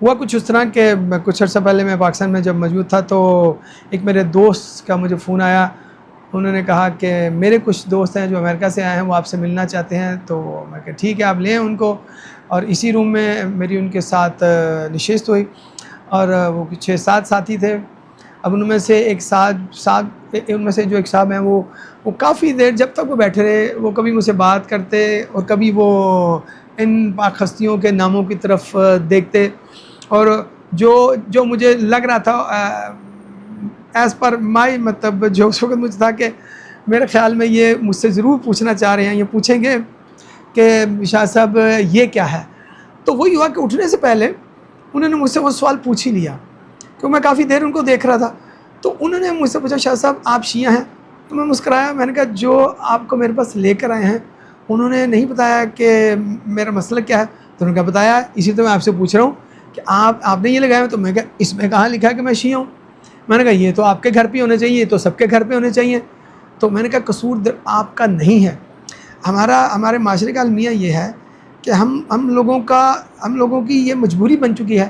ہوا کچھ اس طرح کہ کچھ عرصہ پہلے میں پاکستان میں جب موجود تھا تو ایک میرے دوست کا مجھے فون آیا. انہوں نے کہا کہ میرے کچھ دوست ہیں جو امریکہ سے آئے ہیں، وہ آپ سے ملنا چاہتے ہیں. تو میں کہا ٹھیک ہے آپ لیں ان کو. اور اسی روم میں میری ان کے ساتھ نشست ہوئی اور وہ 6-7 ساتھی تھے. اب ان میں سے ایک ان میں سے جو ایک صاحب ہیں وہ کافی دیر جب تک وہ بیٹھے رہے، وہ کبھی مجھ سے بات کرتے اور کبھی وہ ان پاک ہستیوں کے ناموں کی طرف دیکھتے. اور جو مجھے لگ رہا تھا ایز پر مائی مطلب جو اس وقت مجھے تھا کہ میرے خیال میں یہ مجھ سے ضرور پوچھنا چاہ رہے ہیں، یہ پوچھیں گے کہ شاہ صاحب یہ کیا ہے. تو وہی ہوا کہ اٹھنے سے پہلے انہوں نے مجھ سے وہ سوال پوچھ ہی لیا، کیونکہ میں کافی دیر ان کو دیکھ رہا تھا. تو انہوں نے مجھ سے پوچھا شاہ صاحب آپ شیعہ ہیں؟ تو میں مسکرایا. میں نے کہا جو آپ کو میرے پاس لے کر آئے ہیں انہوں نے نہیں بتایا کہ میرا مسئلہ کیا ہے. تو انہوں نے کہا بتایا، اسی طرح میں آپ سے پوچھ رہا ہوں کہ آپ نے یہ لگایا ہے. تو میں کہا اس میں کہاں لکھا ہے کہ میں شیعہ ہوں؟ میں نے کہا یہ تو آپ کے گھر پہ ہونے چاہیے، یہ تو سب کے گھر پہ ہونے چاہیے. تو میں نے کہا قصور آپ کا نہیں ہے، ہمارے معاشرے کا المیہ یہ ہے کہ ہم لوگوں کی یہ مجبوری بن چکی ہے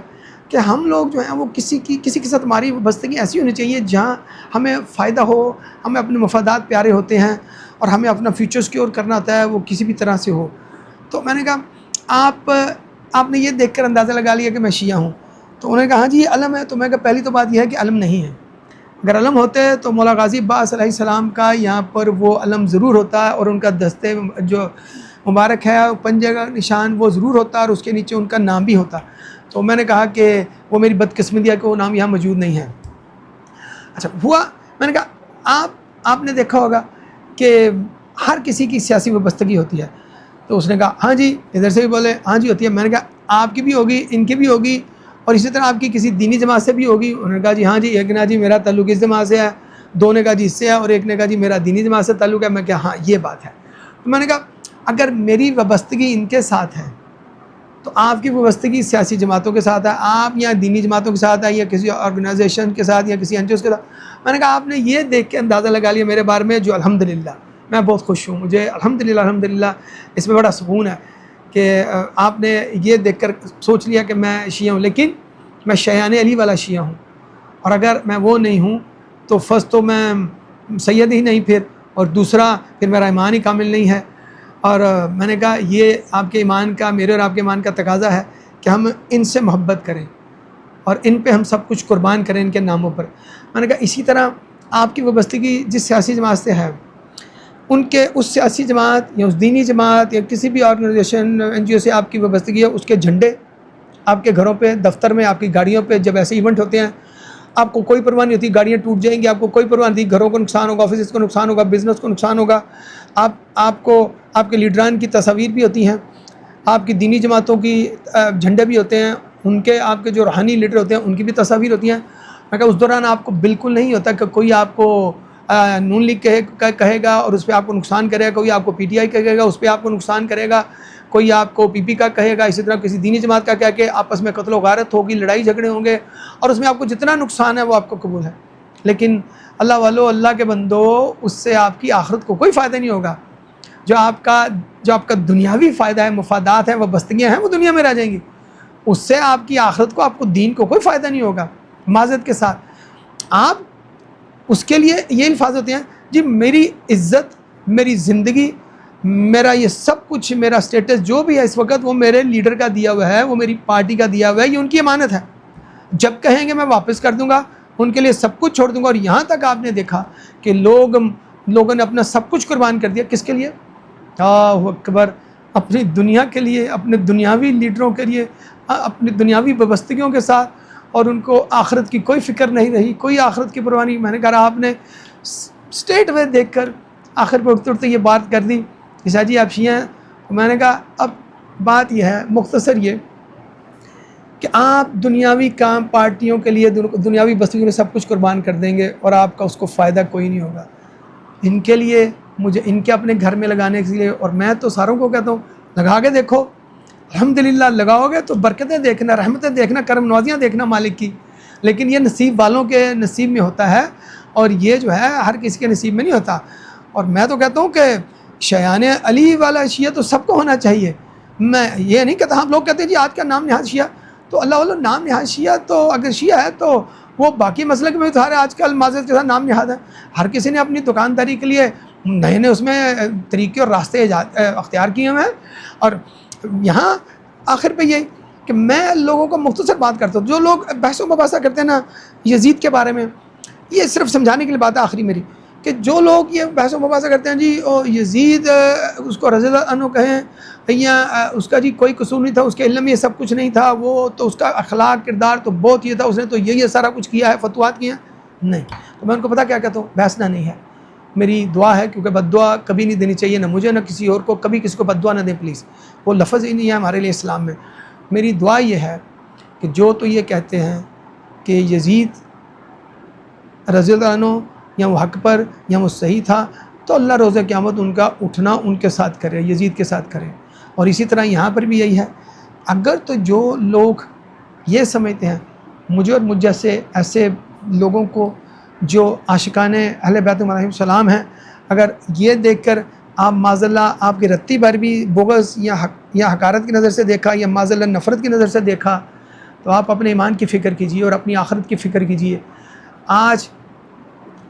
کہ ہم لوگ جو ہیں وہ کسی کے ساتھ ہماری وابستگی ایسی ہونی چاہیے جہاں ہمیں فائدہ ہو، ہمیں اپنے مفادات پیارے ہوتے ہیں اور ہمیں اپنا فیوچر سیکیور کرنا ہوتا ہے، وہ کسی بھی طرح سے ہو. تو میں نے کہا آپ نے یہ دیکھ کر اندازہ لگا لیا کہ میں شیعہ ہوں. تو انہوں نے کہا ہاں جی یہ علم ہے. تو میں کہا پہلی تو بات یہ ہے کہ علم نہیں ہے. اگر علم ہوتے تو مولا غازی عباس علیہ السلام کا یہاں پر وہ علم ضرور ہوتا ہے اور ان کا دستے جو مبارک ہے پنجے کا نشان وہ ضرور ہوتا اور اس کے نیچے ان کا نام بھی ہوتا. تو میں نے کہا کہ وہ میری بدقسمتی ہے کہ وہ نام یہاں موجود نہیں ہے. اچھا ہوا، میں نے کہا آپ نے دیکھا ہوگا کہ ہر کسی کی سیاسی وابستگی ہوتی ہے. تو اس نے کہا ہاں جی، ادھر سے بھی بولے ہاں جی ہوتی ہے. میں نے کہا آپ کی بھی ہوگی، ان کی بھی ہوگی، اور اسی طرح آپ کی کسی دینی جماعت سے بھی ہوگی. انہوں نے کہا جی ہاں جی، ایک نے جی میرا تعلق اس جماعت سے ہے، دو نے کہا جی اس سے ہے، اور ایک نے کہا جی میرا دینی جماعت سے تعلق ہے. میں کہا ہاں یہ بات ہے. تو میں نے کہا اگر میری وابستگی ان کے ساتھ ہے تو آپ کی وابستگی سیاسی جماعتوں کے ساتھ ہے، آپ یا دینی جماعتوں کے ساتھ ہے یا کسی آرگنائزیشن کے ساتھ یا کسی NGOs کے ساتھ. میں نے کہا آپ نے یہ دیکھ کے اندازہ لگا لیا میرے بارے میں، جو الحمدللہ میں بہت خوش ہوں. مجھے الحمدللہ اس میں بڑا سکون ہے کہ آپ نے یہ دیکھ کر سوچ لیا کہ میں شیعہ ہوں. لیکن میں شیعان علی والا شیعہ ہوں، اور اگر میں وہ نہیں ہوں تو فرسٹ تو میں سید ہی نہیں پھر، اور دوسرا پھر میرا ایمان ہی کامل نہیں ہے. اور میں نے کہا یہ آپ کے ایمان کا، میرے اور آپ کے ایمان کا تقاضا ہے کہ ہم ان سے محبت کریں اور ان پہ ہم سب کچھ قربان کریں ان کے ناموں پر. میں نے کہا اسی طرح آپ کی وابستگی جس سیاسی جماعت سے ہے، ان کے اس سیاسی جماعت یا اس دینی جماعت یا کسی بھی آرگنائزیشن NGO سے آپ کی وابستگی ہے، اس کے جھنڈے آپ کے گھروں پہ، دفتر میں، آپ کی گاڑیوں پہ جب ایسے ایونٹ ہوتے ہیں آپ کو کوئی پرواہ نہیں ہوتی، گاڑیاں ٹوٹ جائیں گی، آپ کو کوئی پرواہ نہیں، گھروں کو نقصان ہوگا، آفیسز کو نقصان ہوگا، بزنس کو نقصان ہوگا. آپ کو آپ کے لیڈران کی تصاویر بھی ہوتی ہیں، آپ کی دینی جماعتوں کی جھنڈے بھی ہوتے ہیں، ان کے آپ کے جو روحانی لیڈر ہوتے ہیں ان کی بھی تصاویر ہوتی ہیں. میں کہا اس دوران آپ کو بالکل نہیں ہوتا کہ کوئی آپ کو نون لیگ کہے گا اور اس پہ آپ کو نقصان کرے گا، کوئی آپ کو PTI کہے گا اس پہ آپ کو نقصان کرے گا، کوئی آپ کو PP کا کہے گا، اسی طرح کسی دینی جماعت کا کہہ کے آپس میں قتل و غارت ہوگی، لڑائی جھگڑے ہوں گے، اور اس میں آپ کو جتنا نقصان ہے وہ آپ کو قبول ہے. لیکن اللہ والو، اللہ کے بندو، اس سے آپ کی آخرت کو کوئی فائدہ نہیں ہوگا. جو آپ کا دنیاوی فائدہ ہے، مفادات ہیں، وابستگیاں ہیں، وہ دنیا میں رہ جائیں گی. اس سے آپ کی آخرت کو، آپ کو دین کو کوئی فائدہ نہیں ہوگا. معذرت کے ساتھ آپ اس کے لیے یہ الفاظ ہوتے ہیں جی میری عزت، میری زندگی، میرا یہ سب کچھ، میرا سٹیٹس جو بھی ہے اس وقت وہ میرے لیڈر کا دیا ہوا ہے، وہ میری پارٹی کا دیا ہوا ہے، یہ ان کی امانت ہے. جب کہیں گے میں واپس کر دوں گا، ان کے لیے سب کچھ چھوڑ دوں گا. اور یہاں تک آپ نے دیکھا کہ لوگوں نے اپنا سب کچھ قربان کر دیا. کس کے لیے؟ اللہ اکبر! اپنی دنیا کے لیے، اپنے دنیاوی لیڈروں کے لیے، اپنی دنیاوی وابستگیوں کے ساتھ، اور ان کو آخرت کی کوئی فکر نہیں رہی، کوئی آخرت کی پرواہ نہیں. میں نے کہا آپ نے اسٹیٹ وے دیکھ کر آخر پہ اٹھتے اٹھتے یہ بات کر دی کہ شاہ جی آپ شیعہ ہیں. تو میں نے کہا اب بات یہ ہے، مختصر یہ کہ آپ دنیاوی کام، پارٹیوں کے لیے، دنیاوی بستیوں میں سب کچھ قربان کر دیں گے اور آپ کا اس کو فائدہ کوئی نہیں ہوگا. ان کے لیے مجھے ان کے اپنے گھر میں لگانے کے لیے، اور میں تو ساروں کو کہتا ہوں لگا کے دیکھو، الحمدللہ لگاؤ گے تو برکتیں دیکھنا، رحمتیں دیکھنا، کرم نوازیاں دیکھنا مالک کی. لیکن یہ نصیب والوں کے نصیب میں ہوتا ہے، اور یہ جو ہے ہر کسی کے نصیب میں نہیں ہوتا. اور میں تو کہتا ہوں کہ شیعان علی والا شیعہ تو سب کو ہونا چاہیے. میں یہ نہیں کہتا، ہم لوگ کہتے ہیں جی آج کا نام نہاد شیعہ، تو تو اللہ والوں نام نہاد شیعہ تو اگر شیعہ ہے تو وہ باقی مسلک میں تو ہر آج کل معذرت کے ساتھ نام نہاد ہے. ہر کسی نے اپنی دکانداری کے لیے نئے نئے اس میں طریقے اور راستے اختیار کیے ہوئے ہیں. اور یہاں آخر پہ یہ کہ میں لوگوں کو مختصر بات کرتا ہوں. جو لوگ بحث و مباحثہ کرتے ہیں نا یزید کے بارے میں, یہ صرف سمجھانے کے لیے بات ہے آخری میری, کہ جو لوگ یہ بحث و مباحثہ کرتے ہیں جی یزید اس کو رضی اللہ عنہ کہیں یا اس کا جی کوئی قصور نہیں تھا, اس کے علم میں یہ سب کچھ نہیں تھا, وہ تو اس کا اخلاق کردار تو بہت یہ تھا, اس نے تو یہ سارا کچھ کیا ہے, فتوات کیا نہیں. تو میں ان کو پتہ کیا کہتا ہوں, بحثنا نہیں ہے. میری دعا ہے, کیونکہ بد دعا کبھی نہیں دینی چاہیے, نہ مجھے نہ کسی اور کو, کبھی کسی کو بد دعا نہ دیں پلیز, وہ لفظ ہی نہیں ہے ہمارے لیے اسلام میں. میری دعا یہ ہے کہ جو تو یہ کہتے ہیں کہ یزید رضی اللہ عنہ یا وہ حق پر یا وہ صحیح تھا, تو اللہ روز قیامت ان کا اٹھنا ان کے ساتھ کرے, یزید کے ساتھ کرے. اور اسی طرح یہاں پر بھی یہی ہے. اگر تو جو لوگ یہ سمجھتے ہیں مجھے اور مجھ جیسے ایسے لوگوں کو جو عاشقان اہل بیت علیہم السلام ہیں, اگر یہ دیکھ کر آپ معاذ اللہ آپ کی رتی بھر بھی بغض یا حقارت کی نظر سے دیکھا یا معاذ اللہ نفرت کی نظر سے دیکھا, تو آپ اپنے ایمان کی فکر کیجیے اور اپنی آخرت کی فکر کیجیے. آج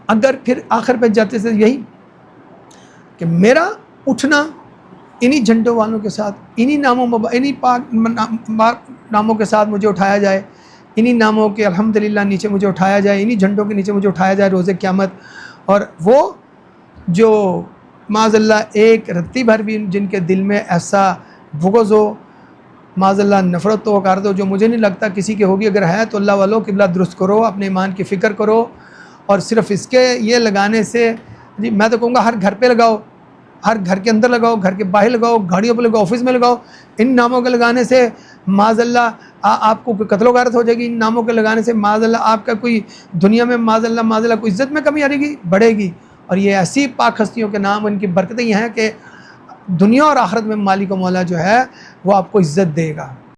اگر پھر آخر پہ جاتے سے یہی کہ میرا اٹھنا انہی جھنڈوں والوں کے ساتھ, انہی پاک ناموں کے ساتھ مجھے اٹھایا جائے, انہی ناموں کے الحمدللہ نیچے مجھے اٹھایا جائے, انہی جھنڈوں کے نیچے مجھے اٹھایا جائے روز قیامت. اور وہ جو معاذ اللہ ایک رتی بھر بھی جن کے دل میں ایسا بغض ہو, معاذ اللہ نفرت و حقارت ہو, جو مجھے نہیں لگتا کسی کے ہوگی, اگر ہے تو اللہ والوں قبلہ درست کرو, اپنے ایمان کی فکر کرو. اور صرف اس کے یہ لگانے سے جی میں تو کہوں گا ہر گھر پہ لگاؤ, ہر گھر کے اندر لگاؤ, گھر کے باہر لگاؤ, گاڑیوں پہ لگاؤ, آفس میں لگاؤ. ان ناموں کے لگانے سے معاذ اللہ آپ کو کوئی قتل و غارت ہو جائے گی. ان ناموں کے لگانے سے معاذ اللہ آپ کا کوئی دنیا میں معاذ اللہ کوئی عزت میں کمی آ گی, بڑھے گی. اور یہ ایسی پاک ہستیوں کے نام, ان کی برکتیں یہ ہیں کہ دنیا اور آخرت میں مالک و مولا جو ہے وہ آپ کو عزت دے گا.